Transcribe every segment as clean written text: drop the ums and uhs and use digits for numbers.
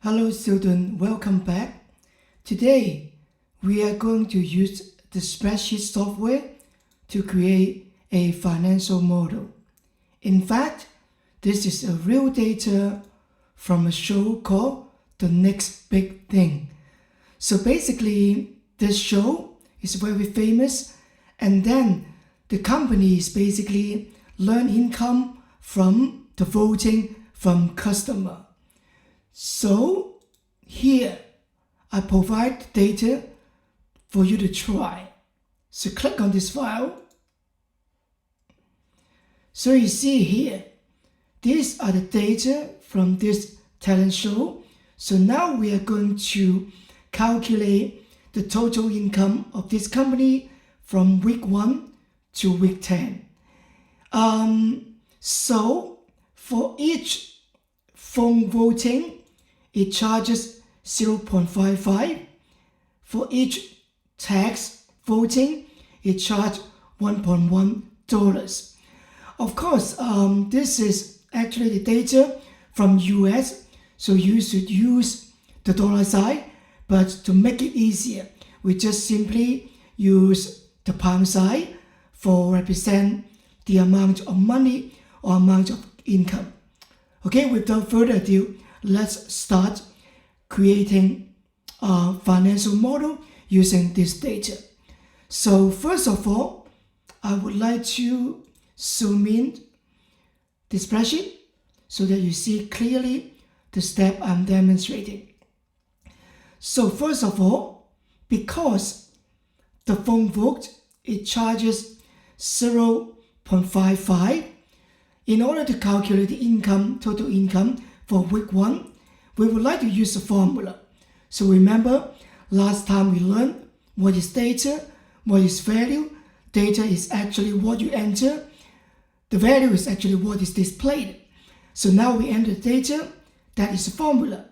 Hello student, welcome back. Today we are going to use the spreadsheet software to create a financial model. In fact, this is a real data from a show called The Next Big Thing. So basically, this show is very famous, and then the companies basically learn income from the voting from customer. So here I provide data for you to try. So click on this file. So you see here, these are the data from this talent show. So now we are going to calculate the total income of this company from week 1 to week 10. So for each phone voting, it charges 0.55. For each tax voting, it charges $1.1. Of course, this is actually the data from US, so you should use the dollar sign, but to make it easier, we just simply use the pound sign for represent the amount of money or amount of income. Okay, without further ado, let's start creating a financial model using this data. So first of all, I would like to zoom in the spreadsheet so that you see clearly the step I'm demonstrating. So first of all, because the phone vote, it charges 0.55. In order to calculate the income, total income for week 1, we would like to use a formula. So remember, last time we learned what is data, what is value. Data is actually what you enter. The value is actually what is displayed. So now we enter data, that is a formula,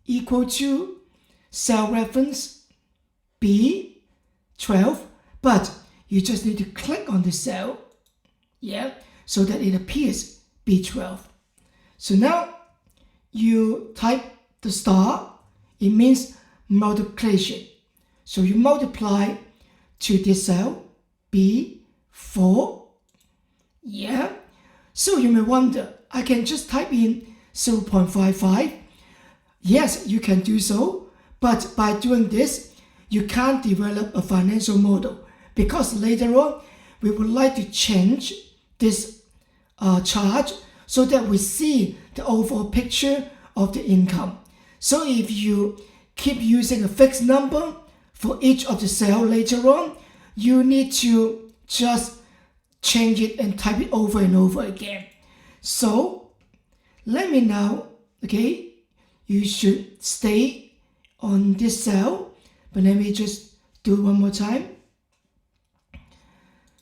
equal to cell reference B12, but you just need to click on the cell, so that it appears B12. So now you type the star, it means multiplication. So you multiply to this cell, B4. So you may wonder, I can just type in 0.55. Yes, you can do so, but by doing this, you can't develop a financial model because later on, we would like to change this chart so that we see the overall picture of the income. So if you keep using a fixed number for each of the cells later on, you need to just change it and type it over and over again. So let me now, you should stay on this cell, but let me just do it one more time.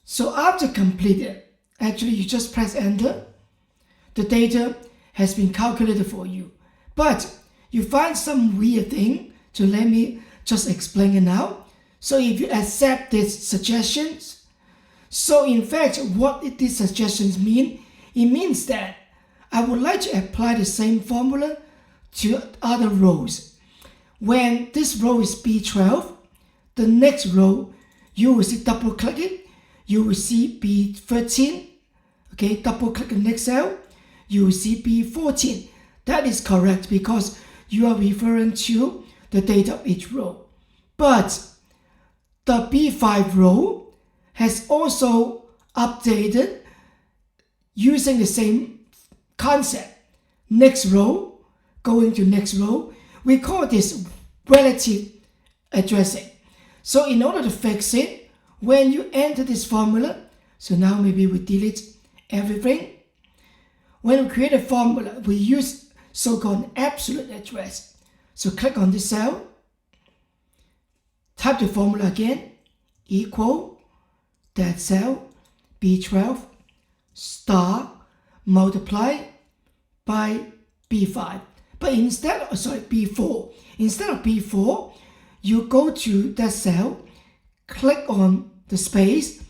So after completed, actually you just press enter. The data has been calculated for you. But you find some weird thing, so let me just explain it now. So if you accept these suggestions, so in fact what these suggestions mean, it means that I would like to apply the same formula to other rows. When this row is B12, the next row, you will see double click it, you will see B13. Double click the next cell, you will see B14. That is correct because you are referring to the data of each row. But the B5 row has also updated using the same concept. Next row, going to next row, we call this relative addressing. So in order to fix it, when you enter this formula, so now maybe we delete everything. When we create a formula, we use so-called absolute address. So click on this cell, type the formula again, equal that cell, B12, star, multiply by B5. But B4. Instead of B4, you go to that cell, click on the space,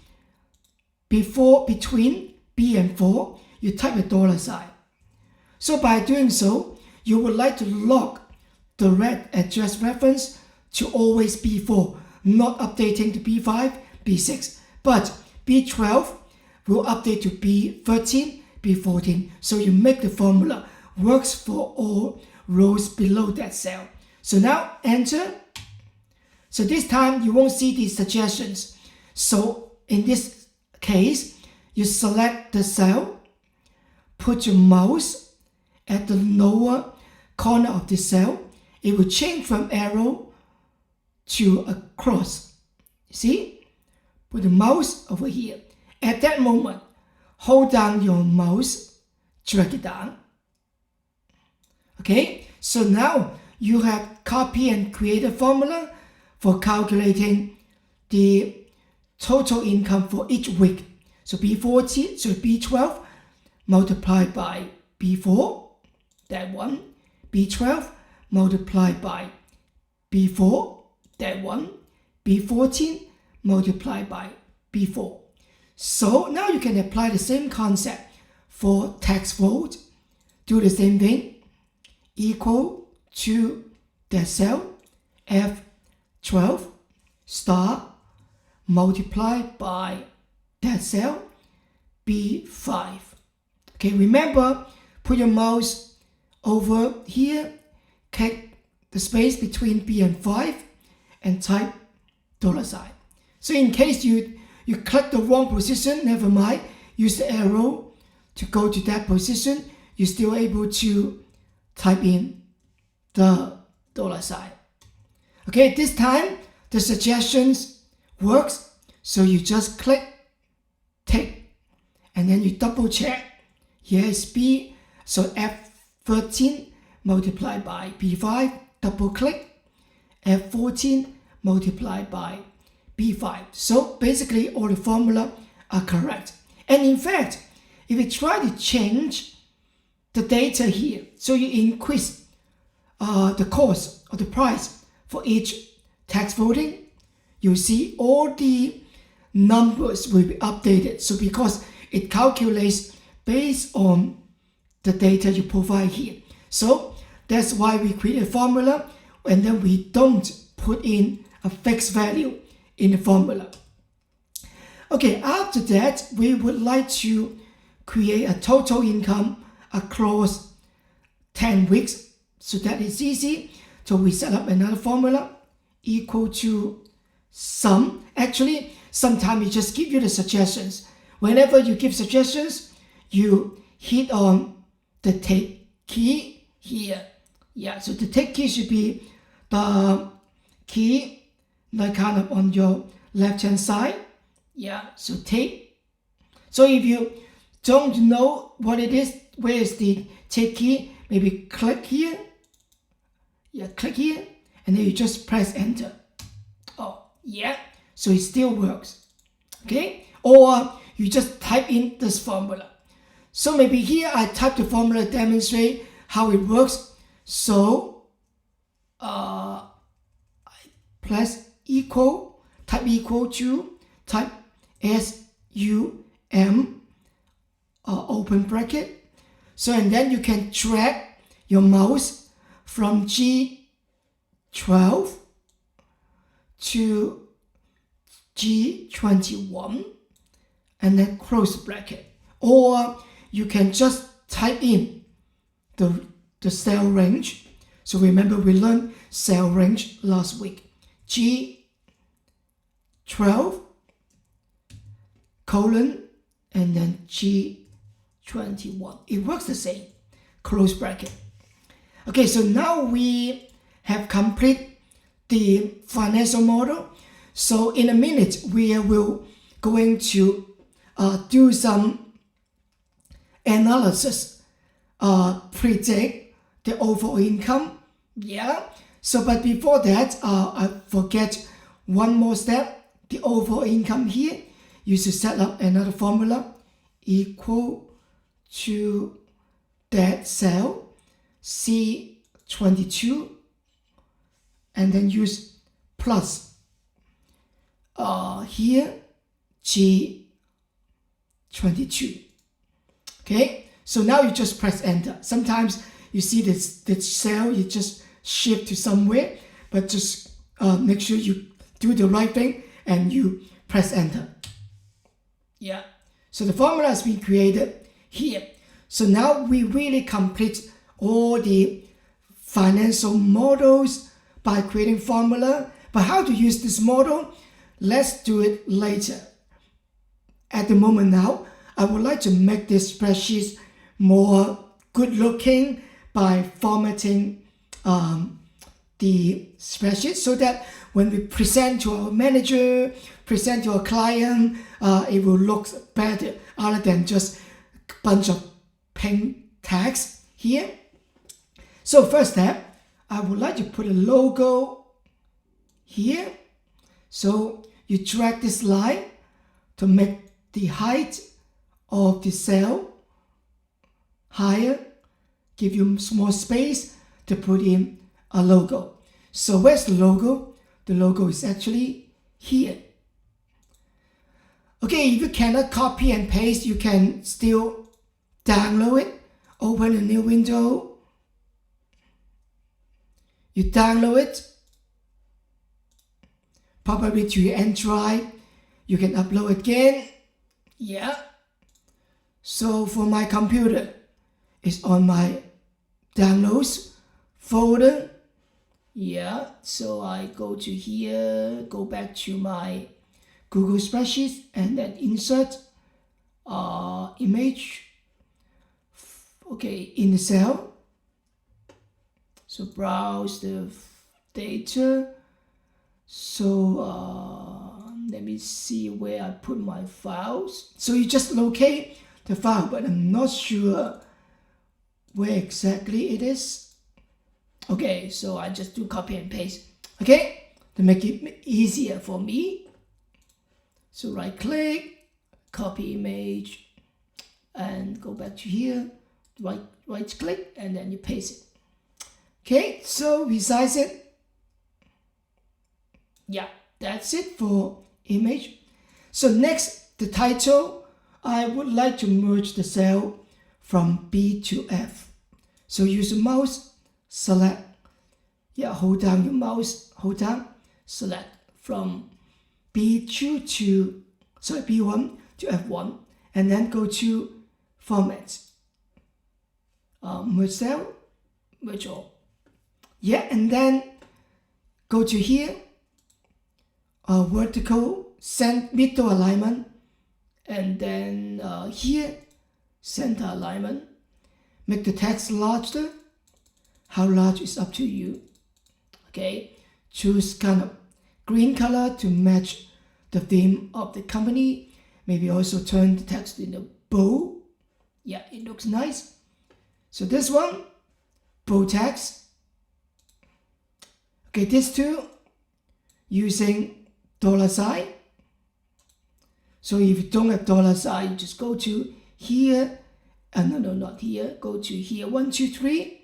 between B and 4, you type a dollar sign. So by doing so, you would like to log the red address reference to always B4, not updating to B5, B6. But B12 will update to B13, B14. So you make the formula works for all rows below that cell. So now enter. So this time you won't see these suggestions. So in this case, you select the cell, put your mouse at the lower corner of the cell. It will change from arrow to a cross. See? Put the mouse over here. At that moment, hold down your mouse, drag it down. Okay, so now you have copy and create a formula for calculating the total income for each week. So B12 multiplied by B4, that one. B12 multiplied by B4, that one. B14 multiplied by B4. So now you can apply the same concept for tax vote. Do the same thing. Equal to that cell F12 star multiplied by that cell B5. Okay, remember, put your mouse over here, click the space between B and 5 and type $sign. So in case you click the wrong position, never mind, use the arrow to go to that position. You're still able to type in the $sign. Okay, this time the suggestions works. So you just click tick and then you double check. Here is B, so F13 multiplied by B5, double click, F14 multiplied by B5. So basically all the formula are correct. And in fact, if you try to change the data here, so you increase the cost or the price for each tax voting, you see all the numbers will be updated. So because it calculates based on the data you provide here. So that's why we create a formula and then we don't put in a fixed value in the formula. Okay, after that, we would like to create a total income across 10 weeks. So that is easy. So we set up another formula equal to sum. Actually, sometimes it just give you the suggestions. Whenever you give suggestions, you hit on the take key here. Yeah, so the take key should be the key like kind of on your left hand side. Yeah, so take. So if you don't know what it is, where is the take key, maybe click here. Yeah, click here and then you just press enter. Oh, yeah, so it still works. Okay, or you just type in this formula. So maybe here I type the formula to demonstrate how it works. So I press equal, type equal to, type SUM, open bracket. So and then you can drag your mouse from G12 to G21 and then close bracket. Or you can just type in the cell range. So remember we learned cell range last week. G12 colon and then G21. It works the same. Close bracket. Okay, so now we have completed the financial model. So in a minute, we will going to do some analysis, predict the overall income. Yeah. So, but before that, I forget one more step. The overall income here, you should set up another formula equal to that cell C22 and then use plus here G22. Okay, so now you just press enter. Sometimes you see this cell, you just shift to somewhere, but just make sure you do the right thing and you press enter. Yeah, so the formula has been created here. So now we really complete all the financial models by creating formula. But how to use this model, let's do it later. At the moment now, I would like to make this spreadsheet more good looking by formatting the spreadsheet so that when we present to our manager, present to our client, it will look better other than just a bunch of plain text here. So first step, I would like to put a logo here. So you drag this line to make the height of the cell higher, give you more space to put in a logo. So where's the logo? The logo is actually here. Okay, if you cannot copy and paste, you can still download it. Open a new window. You download it, probably to your Android. You can upload again. Yeah. So for my computer, it's on my downloads folder. Yeah, so I go to here, go back to my Google Spreadsheets and then insert image. Okay, in the cell. So browse the data. So let me see where I put my files. So you just locate the file, but I'm not sure where exactly it is. Okay, so I just do copy and paste. Okay, to make it easier for me. So right click, copy image, and go back to here. Right click, and then you paste it. Okay, so resize it. Yeah, that's it for image. So next, the title. I would like to merge the cell from B to F. So use the mouse, select. Yeah, hold down your mouse, hold down, select from B1 to F1, and then go to Format. Merge cell, merge all. Yeah, and then go to here, vertical, middle alignment, and then here, center alignment. Make the text larger. How large is up to you. Okay, choose kind of green color to match the theme of the company. Maybe also turn the text in a bold. Yeah, it looks nice. So this one, bold text. Okay, these two, using $sign. So if you don't have $sign, you just go to here, no, not here, go to here, 1, 2, 3,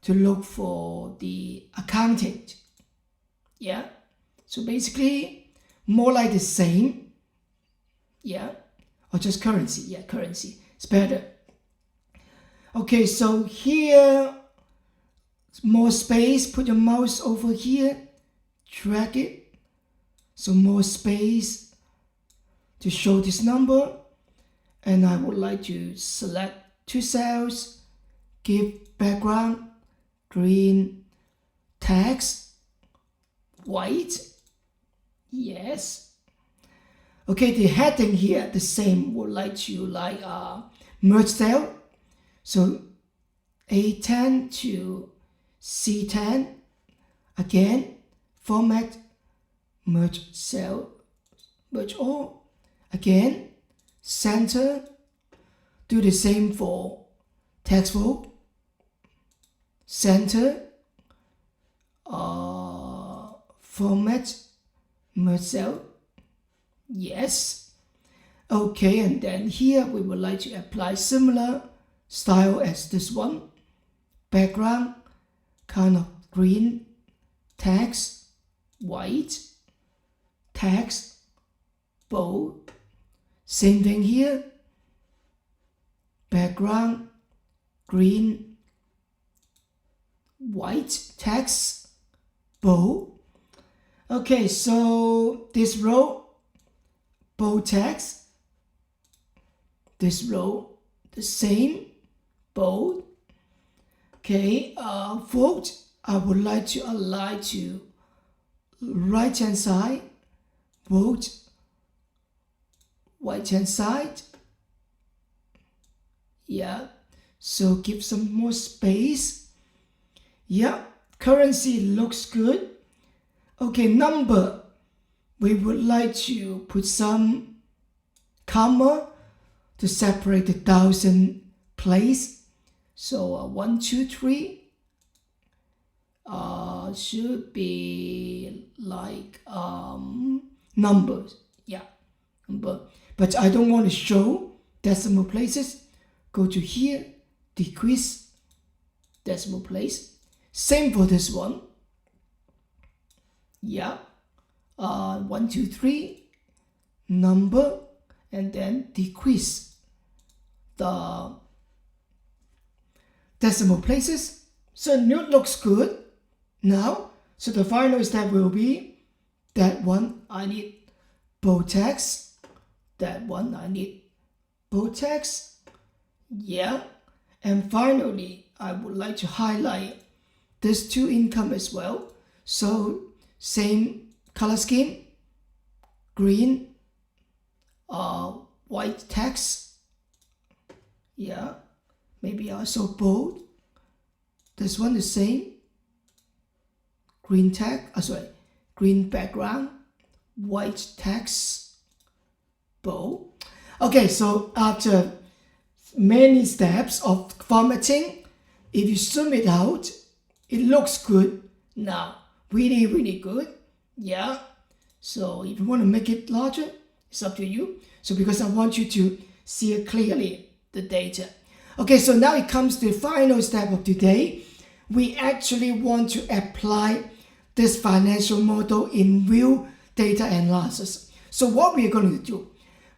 to look for the accountant. Yeah, so basically more like the same. Yeah, or just currency. Yeah, currency, it's better. Okay, so here, more space, put your mouse over here, drag it, so more space to show this number. And I would like to select 2 cells, give background, green, text, white, yes. Okay, the heading here, the same, would like to merge cell. So A10 to C10, again, format, merge cell, merge all, again, center, do the same for text bold, center, format, merge cell, yes. Okay, and then here we would like to apply similar style as this one, background, kind of green, text, white, text, bold, same thing here, background, green, white text, bold. Okay, so this row, bold text. This row, the same, bold. Okay, vote, I would like to align to right hand side, vote, right hand side. Yeah, so give some more space. Yeah, currency looks good. Okay, number, we would like to put some comma to separate the thousand place. So 1, 2, 3 should be like numbers. Yeah, number. But I don't want to show decimal places. Go to here, decrease decimal place. Same for this one. Yeah, 1, 2, 3 number, and then decrease the decimal places. So it looks good now. So the final step will be that one I need bold text, that one I need bold text. Yeah, and finally I would like to highlight this two income as well. So same color scheme, green, white text. Yeah, maybe also bold. This one the same, green text, green background, white text, bold. Okay, so after many steps of formatting, if you zoom it out, it looks good now. Really, really good. Yeah. So if you want to make it larger, it's up to you. So because I want you to see it clearly, the data. Okay, so now it comes to the final step of today. We actually want to apply this financial model in real data analysis. So what we're going to do,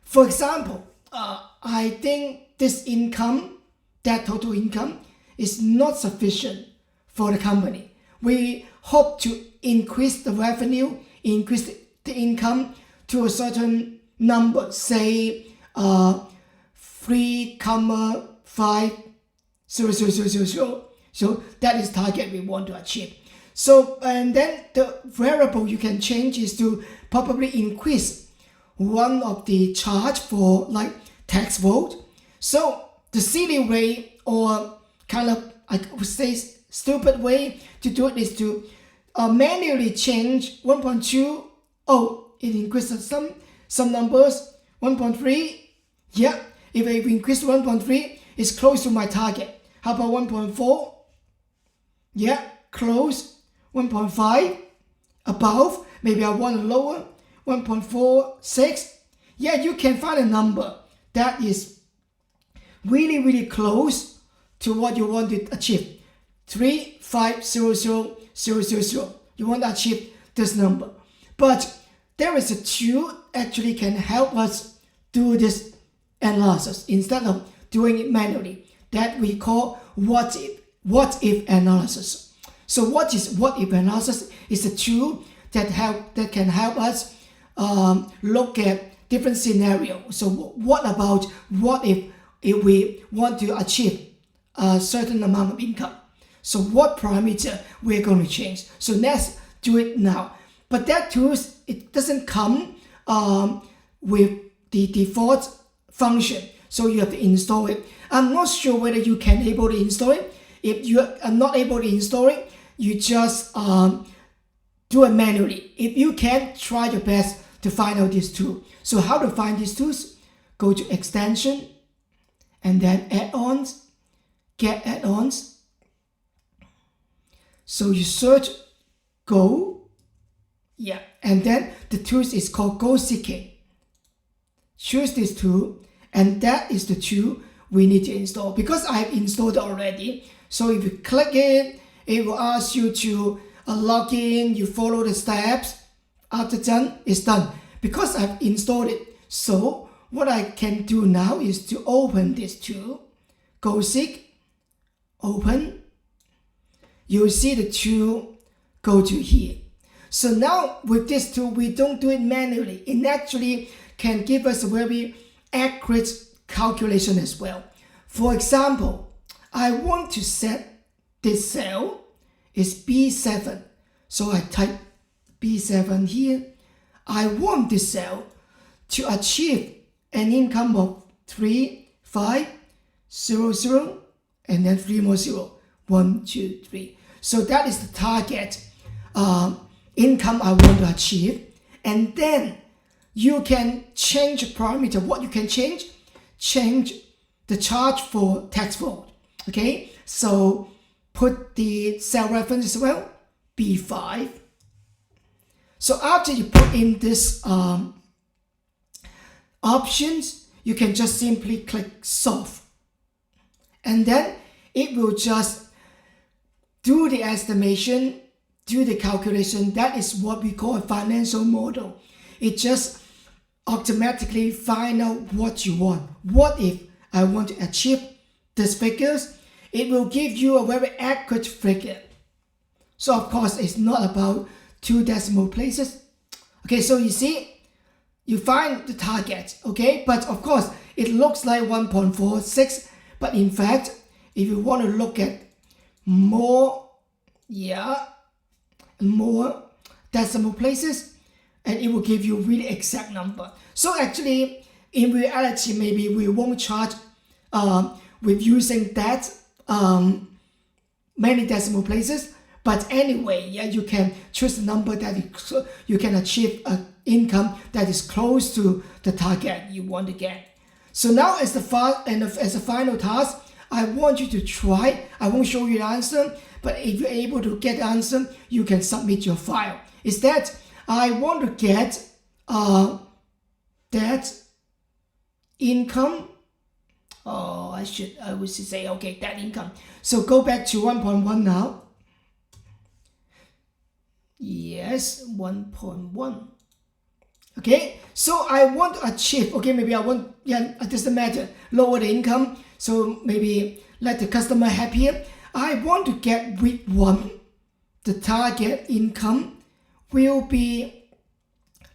for example, I think this income, that total income, is not sufficient for the company. We hope to increase the revenue, increase the income to a certain number, say 3,500,000. So that is target we want to achieve. So, and then the variable you can change is to probably increase one of the charge for like tax vote. So the silly way, or kind of, I would say, stupid way to do it is to manually change 1.2. Oh, it increases some numbers. 1.3. Yeah, if I increase 1.3, it's close to my target. How about 1.4? Yeah, close. 1.5, above. Maybe I want a lower. 1.46. Yeah, you can find a number that is really, really close to what you want to achieve. 3,500,000. You want to achieve this number. But there is a tool actually can help us do this analysis instead of doing it manually, that we call what if analysis. So what if analysis is a tool that can help us look at different scenarios. So what if we want to achieve a certain amount of income? So what parameter we're going to change? So let's do it now. But that tool, it doesn't come with the default function, so you have to install it. I'm not sure whether you can able to install it. If you are not able to install it, you just do it manually. If you can, try your best to find out this tool. So how to find these tools? Go to extension and then add-ons, get add-ons. So you search Go, yeah, and then the tool is called Goal Seeking. Choose this tool, and that is the tool we need to install. Because I've installed it already, so if you click it, it will ask you to log in, you follow the steps. After done, it's done. Because I've installed it, so what I can do now is to open this tool, Go Seek, open. you'll see the tool go to here. So now with this tool, we don't do it manually. It actually can give us a very accurate calculation as well. For example, I want to set this cell is B7. So I type B7 here. I want this cell to achieve an income of 3500 and then 3 more 0. 1, 2, 3. So that is the target income I want to achieve. And then you can change a parameter. What you can change the charge for tax fraud. Okay, so put the cell reference as well, B5. So after you put in this options, you can just simply click solve. And then it will just do the estimation, do the calculation. That is what we call a financial model. It just automatically find out what you want. What if I want to achieve these figures? It will give you a very accurate figure. So of course, it's not about 2 decimal places. Okay, so you see, you find the target, okay? But of course, it looks like 1.46, but in fact, if you want to look at more decimal places, and it will give you really exact number. So actually, in reality, maybe we won't charge with using that many decimal places. But anyway, you can choose a number that you can achieve an income that is close to the target you want to get. So now as a final task, I want you to try. I won't show you the answer, but if you're able to get the answer, you can submit your file. Is that I want to get that income. I would say, okay, that income. So go back to 1.1 now. Yes, 1.1. Okay, so I want to achieve, okay, maybe I want, it doesn't matter, lower the income, so maybe let the customer happier. I want to get week 1, the target income will be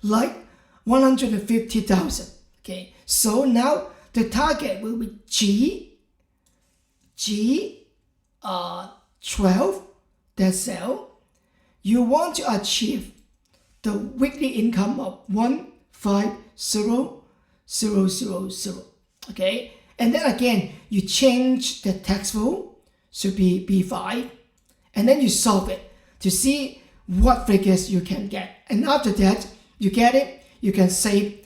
like 150,000. Okay, so now the target will be G12, that cell. You want to achieve the weekly income of 150,000. Okay, and then again you change the tax rule, should be B5, and then you solve it to see what figures you can get. And after that, you get it, you can save,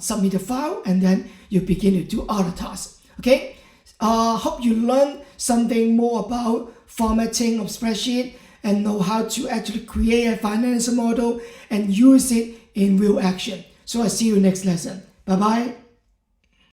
submit the file, and then you begin to do other tasks. Okay, hope you learned something more about formatting of spreadsheet and know how to actually create a financial model and use it in real action. So I'll see you next lesson. Bye bye.